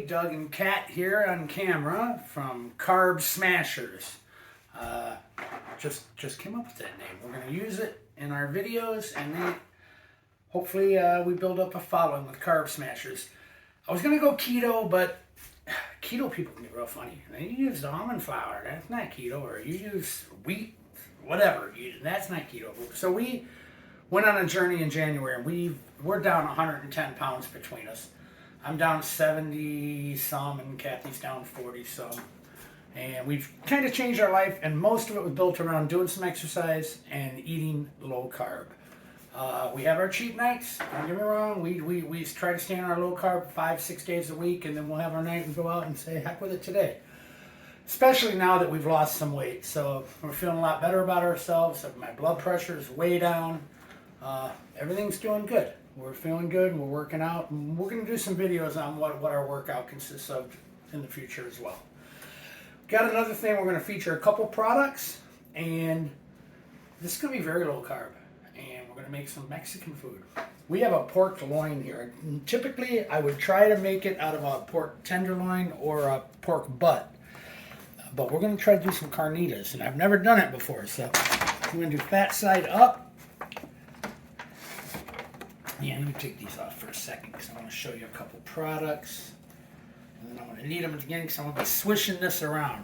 Doug and Kat here on camera from Carb Smashers. Just came up with that name. We're going to use it in our videos, and then hopefully we build up a following with Carb Smashers. I was going to go keto, but keto people can be real funny. You use almond flour, that's not keto, or you use wheat, whatever, that's not keto. So we went on a journey in January, and we're down 110 pounds between us. I'm down 70 some, and Kathy's down 40 some. And we've kind of changed our life, and most of it was built around doing some exercise and eating low carb. We have our cheat nights, don't get me wrong. We try to stay on our low carb 5-6 days a week, and then we'll have our night and go out and say, heck with it today. Especially now that we've lost some weight. So we're feeling a lot better about ourselves. My blood pressure is way down. Everything's doing good. We're feeling good, and we're working out, and we're going to do some videos on what our workout consists of in the future as well. Got another thing, we're going to feature a couple products, and this is going to be very low carb, and we're going to make some Mexican food. We have a pork loin here. Typically, I would try to make it out of a pork tenderloin or a pork butt, but we're going to try to do some carnitas, and I've never done it before, so we're going to do fat side up. Yeah, let me take these off for a second because I want to show you a couple products. And then I'm going to need them again because I'm going to be swishing this around.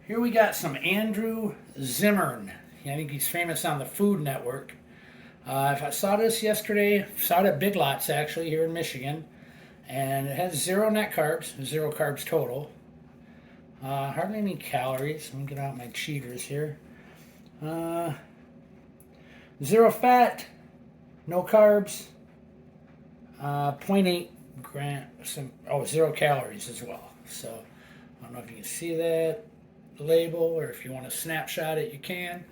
Here we got some Andrew Zimmern. I think he's famous on the Food Network. If I saw this yesterday, saw it at Big Lots actually here in Michigan. And it has 0 net carbs, 0 carbs total. Hardly any calories. Let me get out my cheaters here. 0 fat. No carbs, 0.8 grams, 0 calories as well. So I don't know if you can see that label, or if you want to snapshot it, you can.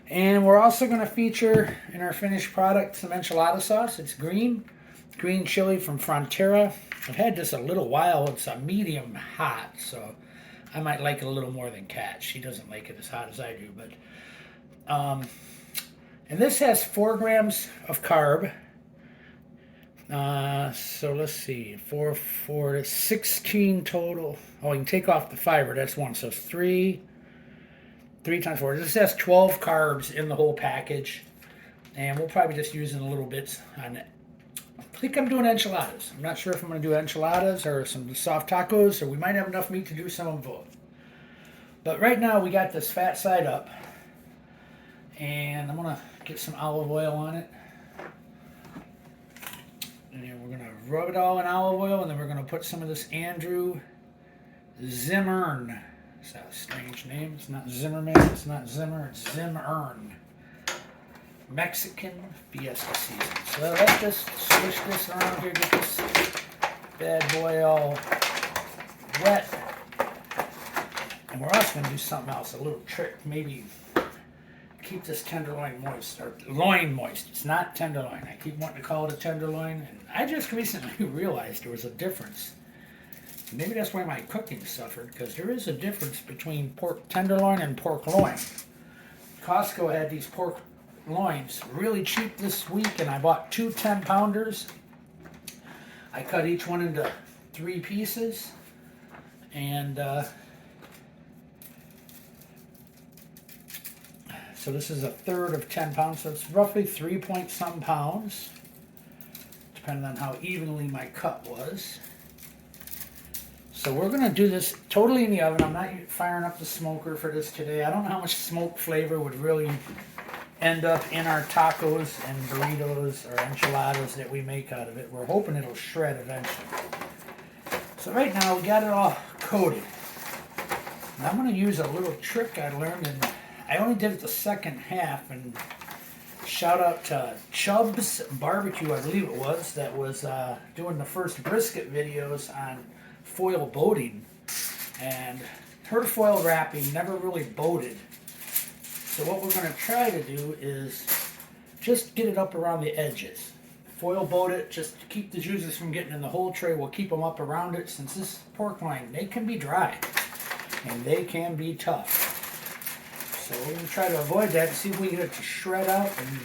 And we're also going to feature in our finished product some enchilada sauce. It's green chili from Frontera. I've had this a little while. It's a medium hot, so I might like it a little more than Kat. She doesn't like it as hot as I do, but and this has 4 grams of carb. So let's see, 4, 16 total. Oh, you can take off the fiber, that's 1. So 3 times 4. This has 12 carbs in the whole package. And we'll probably just use in a little bit on it. I think I'm doing enchiladas. I'm not sure if I'm going to do enchiladas or some soft tacos, or we might have enough meat to do some of both. But right now we got this fat side up. And I'm going to get some olive oil on it. And then we're going to rub it all in olive oil, and then we're going to put some of this Andrew Zimmern. Is that a strange name? It's not Zimmerman, it's not Zimmer, it's Zimmern. Mexican fiesta season. So let's just swish this around here, get this bad boy all wet. And we're also going to do something else, a little trick, maybe keep this tenderloin moist, or loin moist. It's not tenderloin. I keep wanting to call it a tenderloin, and I just recently realized there was a difference. Maybe that's why my cooking suffered, because there is a difference between pork tenderloin and pork loin. Costco had these pork loins really cheap this week, and I bought 2 10-pounders. I cut each one into 3 pieces, and so this is 1/3 of 10 pounds, so it's roughly 3-point-some pounds, depending on how evenly my cut was. So we're going to do this totally in the oven. I'm not firing up the smoker for this today. I don't know how much smoke flavor would really end up in our tacos and burritos or enchiladas that we make out of it. We're hoping it'll shred eventually. So right now we got it all coated. And I'm going to use a little trick I learned, and I only did it the second half, and shout out to Chubb's Barbecue, I believe it was, that was doing the first brisket videos on foil boating. And her foil wrapping never really boated. So what we're going to try to do is just get it up around the edges. Foil boat it, just to keep the juices from getting in the whole tray. We'll keep them up around it, since this pork loin, they can be dry, and they can be tough. So we're going to try to avoid that and see if we can get it to shred out and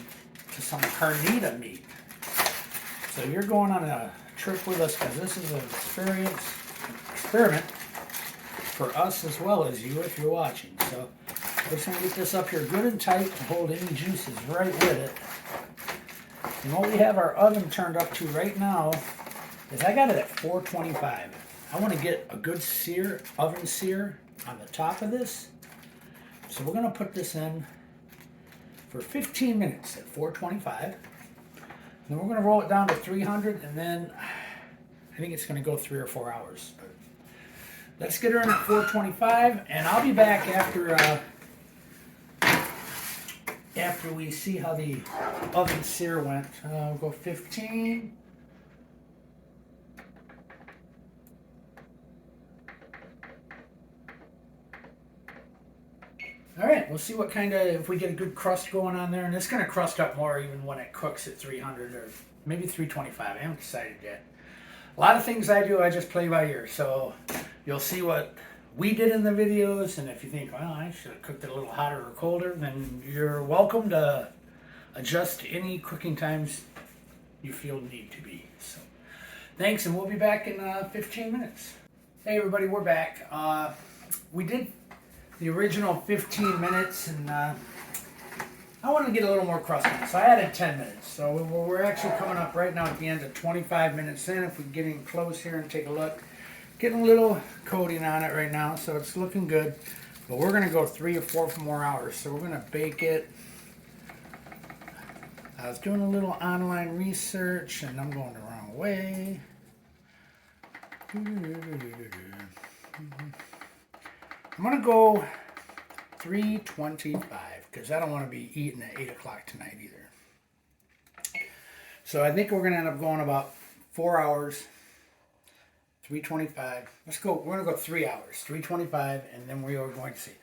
to some carnita meat. So you're going on a trip with us, because this is an experience experiment for us as well as you if you're watching. So we're just going to get this up here good and tight to hold any juices right with it. And what we have our oven turned up to right now is I got it at 425. I want to get a good sear, oven sear on the top of this. So we're going to put this in for 15 minutes at 425. Then we're going to roll it down to 300, and then I think it's going to go 3 or 4 hours. But let's get her in at 425, and I'll be back after we see how the oven sear went. We'll go 15. All right, we'll see what kind of, if we get a good crust going on there. And it's going to crust up more even when it cooks at 300 or maybe 325. I haven't decided yet. A lot of things I do, I just play by ear. So you'll see what we did in the videos. And if you think, well, I should have cooked it a little hotter or colder, then you're welcome to adjust any cooking times you feel need to be. So thanks, and we'll be back in 15 minutes. Hey, everybody, we're back. We did the original 15 minutes, and I wanted to get a little more crust on, so I added 10 minutes. So we're actually coming up right now at the end of 25 minutes in. If we get in close here and take a look, getting a little coating on it right now, so it's looking good. But we're going to go 3 or 4 more hours, so we're going to bake it. I was doing a little online research, and I'm going the wrong way. I'm going to go 325 because I don't want to be eating at 8 o'clock tonight either. So I think we're going to end up going about 4 hours, 325. Let's go. We're going to go 3 hours, 325, and then we are going to see.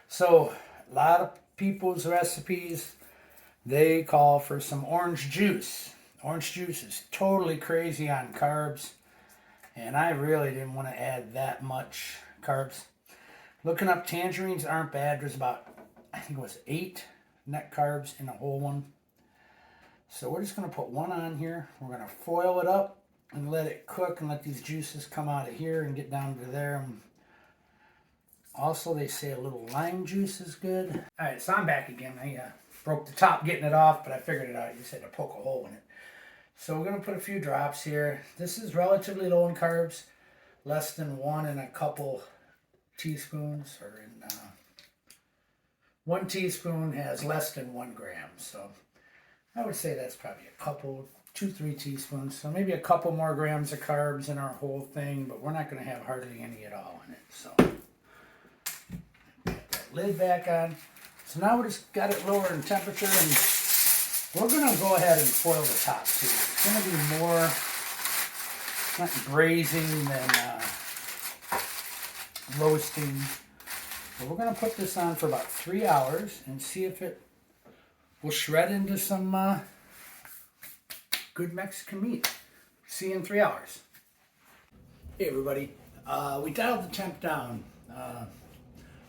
So a lot of people's recipes, they call for some orange juice. Orange juice is totally crazy on carbs, and I really didn't want to add that much carbs. Looking up, tangerines aren't bad. There's about, I think it was 8 net carbs in a whole one. So we're just going to put one on here. We're going to foil it up and let it cook and let these juices come out of here and get down to there. Also, they say a little lime juice is good. All right, so I'm back again. I broke the top getting it off, but I figured it out. You just had to poke a hole in it. So we're going to put a few drops here. This is relatively low in carbs, less than 1 and a couple teaspoons, or in 1 teaspoon has less than 1 gram. So I would say that's probably a couple, 2-3 teaspoons. So maybe a couple more grams of carbs in our whole thing, but we're not going to have hardly any at all in it. So put that lid back on. So now we just got it lower in temperature, and we're going to go ahead and foil the top too. It's going to be more, not braising than roasting. But we're going to put this on for about 3 hours and see if it will shred into some good Mexican meat. See you in 3 hours. Hey everybody, we dialed the temp down.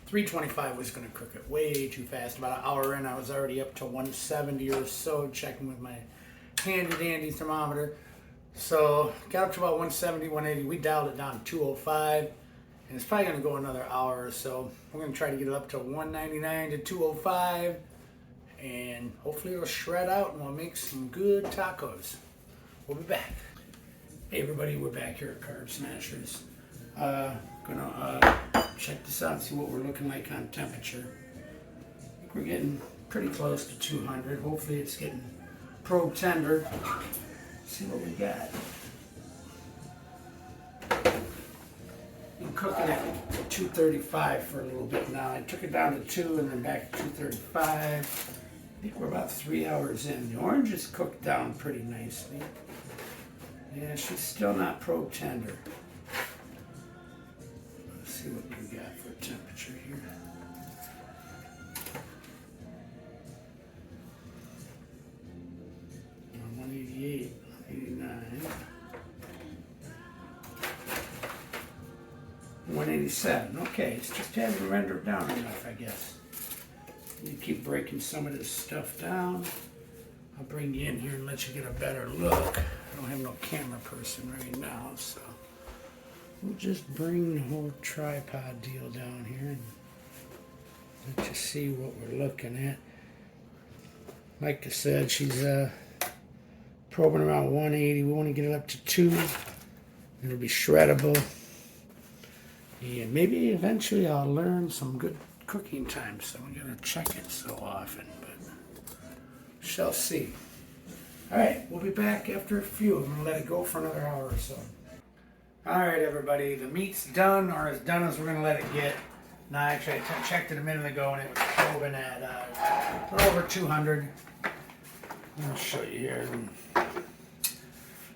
325 was going to cook it way too fast. About an hour in, I was already up to 170 or so, checking with my handy dandy thermometer. So got up to about 170, 180. We dialed it down to 205. And it's probably going to go another hour or so. We're going to try to get it up to 199 to 205. And hopefully it'll shred out and we'll make some good tacos. We'll be back. Hey everybody, we're back here at Carb Smashers. Gonna check this out and see what we're looking like on temperature. I think we're getting pretty close to 200. Hopefully it's getting probe tender. Let's see what we got. Been cooking at 235 for a little bit now. I took it down to 2 and then back to 235. I think we're about 3 hours in. The orange is cooked down pretty nicely. Yeah, she's still not probe tender. Let's see what we got for temperature here. On 188, 89. 187. Okay, it's just hasn't rendered down enough, I guess. You keep breaking some of this stuff down. I'll bring you in here and let you get a better look. I don't have no camera person right now, so we'll just bring the whole tripod deal down here and let you see what we're looking at. Like I said, she's probing around 180. We want to get it up to 2. It'll be shreddable. And maybe eventually I'll learn some good cooking time, so I'm going to check it so often, but shall see. Alright, we'll be back after a few. I'm going to let it go for another hour or so. Alright everybody, the meat's done, or as done as we're going to let it get. Now actually I checked it a minute ago and it was probing at a little over 200. I'll show you here.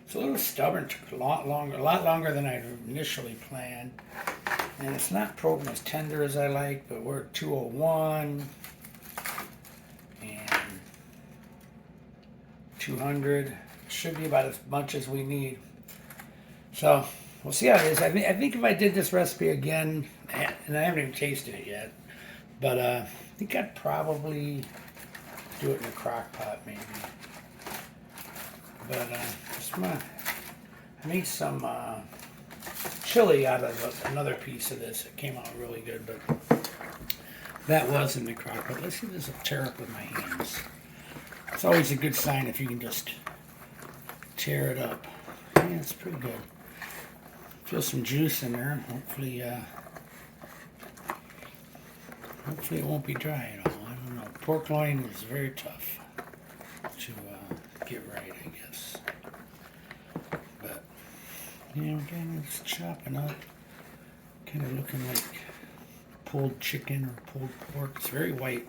It's a little stubborn, took a lot longer than I initially planned. And it's not probing as tender as I like, but we're at 201 and 200. Should be about as much as we need. So we'll see how it is. I think if I did this recipe again, and I haven't even tasted it yet, but I think I'd probably do it in a crock pot maybe. But I made some chili out of another piece of this. It came out really good, but that was in the crock pot. Let's see if this will tear up with my hands. It's always a good sign if you can just tear it up. Yeah, it's pretty good. Feel some juice in there. Hopefully it won't be dry at all. I don't know. Pork loin is very tough to get right, I guess. But yeah, again, it's chopping up, kind of looking like pulled chicken or pulled pork. It's very white.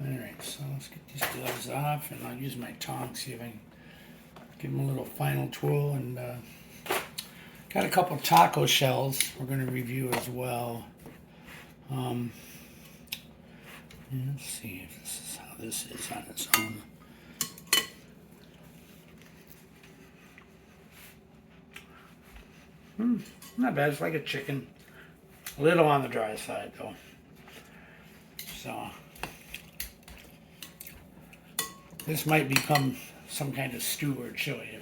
Alright, so let's get these gloves off, and I'll use my tongs, see if I can give them a little final twirl. And got a couple taco shells we're going to review as well. Let's see if this is how this is on its own. Not bad. It's like a chicken. A little on the dry side though. So this might become some kind of stew or chili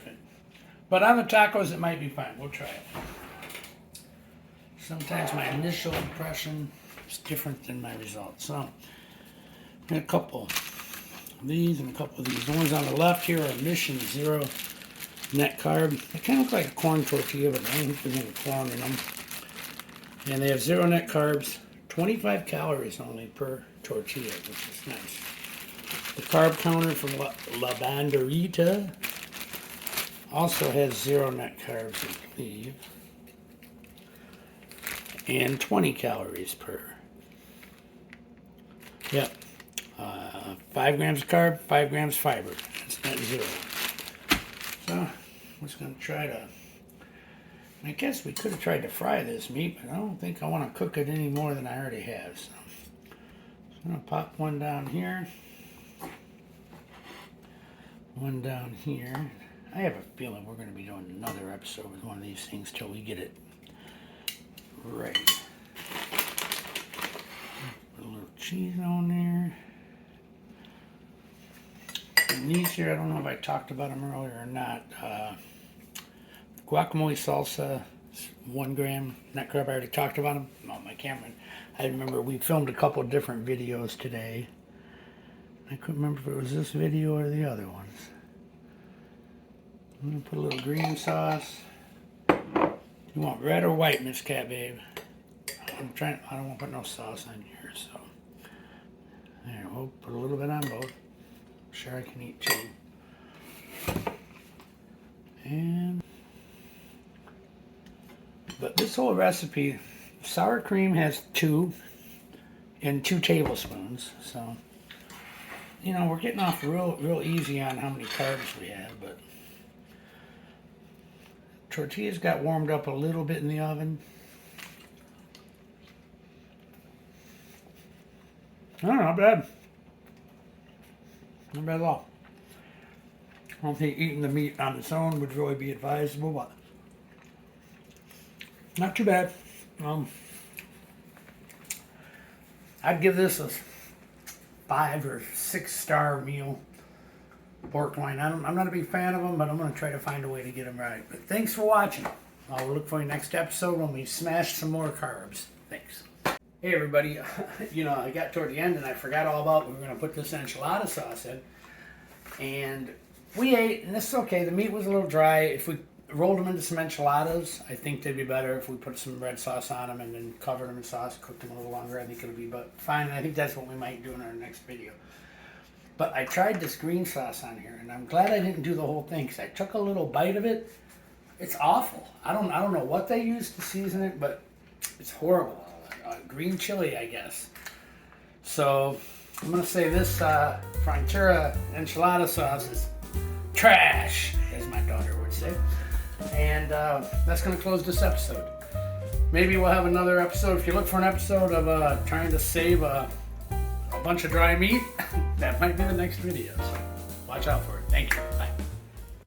but on the tacos it might be fine. We'll try it. Sometimes my initial impression is different than my results. So a couple of these and a couple of these. The ones on the left here are Mission Zero net carb. They kind of look like a corn tortilla, but I don't think there's any corn in them. And they have 0 net carbs, 25 calories only per tortilla, which is nice. The carb counter from La Banderita also has 0 net carbs, I believe, and 20 calories per. Yep. 5 grams of carb, 5 grams fiber. It's net 0. So I'm just going to try to, I guess we could have tried to fry this meat, but I don't think I want to cook it any more than I already have. So I'm going to pop one down here, one down here. I have a feeling we're going to be doing another episode with one of these things till we get it right. Put a little cheese on there. And these here, I don't know if I talked about them earlier or not. Guacamole salsa, 1 gram net carb. I already talked about them on my camera. I remember we filmed a couple of different videos today. I couldn't remember if it was this video or the other ones. I'm going to put a little green sauce. You want red or white, Miss Cat Babe? I don't want to put no sauce on here, so. There, we'll put a little bit on both. I'm sure I can eat 2. But this whole recipe, sour cream has 2 and 2 tablespoons. So, you know, we're getting off real easy on how many carbs we have, but tortillas got warmed up a little bit in the oven. Oh, not bad. Not bad at all. I don't think eating the meat on its own would really be advisable, but not too bad. I'd give this a 5 or 6 star meal. pork loin. I'm not a big fan of them, but I'm going to try to find a way to get them right. But thanks for watching. I'll look for you next episode when we smash some more carbs. Thanks. Hey everybody, I got toward the end and I forgot all about we were going to put this enchilada sauce in. And we ate, and this is okay. The meat was a little dry. If we rolled them into some enchiladas, I think they'd be better if we put some red sauce on them and then covered them in sauce, cooked them a little longer. I think it would be fine. I think that's what we might do in our next video. But I tried this green sauce on here, and I'm glad I didn't do the whole thing because I took a little bite of it. It's awful. I don't know what they used to season it, but it's horrible. Green chili, I guess. So I'm gonna say this Frontiera enchilada sauce is trash, as my daughter would say. And that's gonna close this episode. Maybe we'll have another episode. If you look for an episode of trying to save a bunch of dry meat, that might be the next video. So watch out for it. Thank you. Bye.